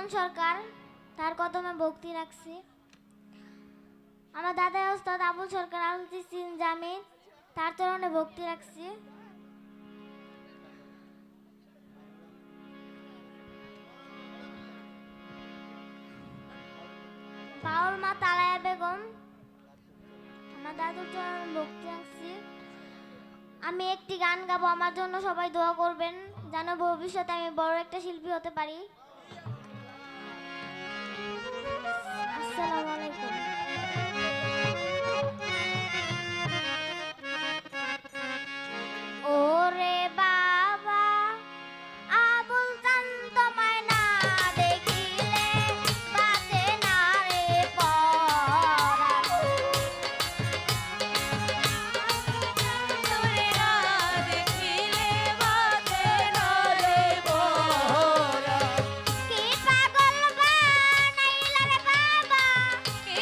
মামুন সরকার, তার কদমে ভক্তি রাখছি। আমার দাদা ওস্তাদ আবুল সরকার আলতি সিন জামিন, তার চরণে ভক্তি রাখছি। বাউল মা তালায়া বেগম, আমার দাদুর চরণে ভক্তি রাখছি। আমি একটি গান গাবো, আমার জন্য সবাই দোয়া করবেন যেন ভবিষ্যতে আমি বড় একটা শিল্পী হতে পারি। আসসালামু আলাইকুম। ওরে বাবা আবুল চান তোমায় না দেখিলে বাঁচে না রে পরাণ। তোরে না দেখিলে বাঁচে না রে পরাণ। কি পাগল বানাইলা রে বাবা, কি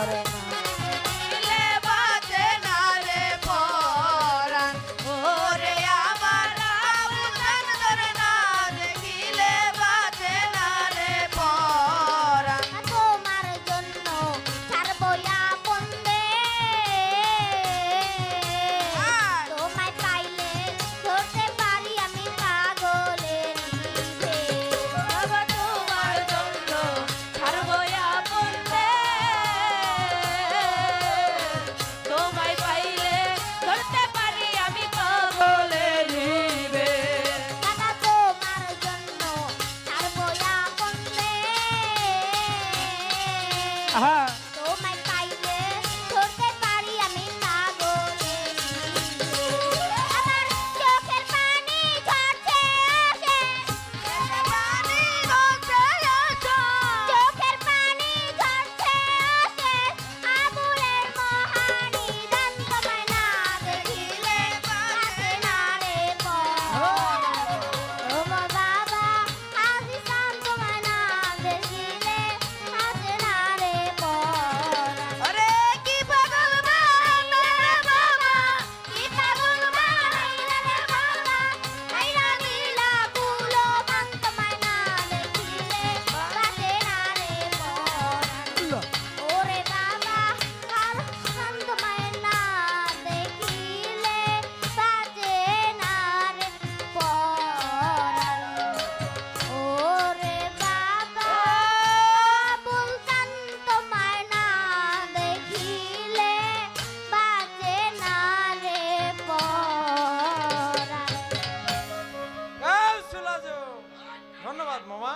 ধরে না দিলে বাজে না রে পরাণ ওরে আমার আবুজান ধরে না দেখিলে বাজে না রে পরাণ তোমার জন্য ছাড়বো আপন দেশ তোমায় পাইলে ধরতে পারি আমি পাগলের বিদেশ বাবা তোমার জন্য ছাড়বো আপন দেশ তোমায় পাইলে ধরতে পারি আমি পাগলের বিদেশ দাদা তোমার জন্য ছাড়বো আপন দেশ হ্যাঁ তোমায় পাইলে ধরতে পারি আমি পাগলের বিদেশ আমার চোখের পানি ঝরছে আসে পানি গলছে আসো চোখের পানি ঝরছে আসে আবুলের মহানি দান তোমায় না দেখিলে বাজে না রে পরাণ তোমার বাবা হাজি সান তোমায় না দেখিলে বাজে না রে পরাণ আরে কি পাগল বানাইলা রে বাবা কি পাগল বানাইলা রে বাবা আইরা নীলা ফুলো পান তোমায় না দেখিলে বাজে না রে পরাণ ওরে বাবা আর খান তোমায় না দেখিলে বাজে না রে পরাণ ওরে বাবা বলতাম তোমায় না দেখিলে বাজে না রে পরাণ ধন্যবাদ মামা।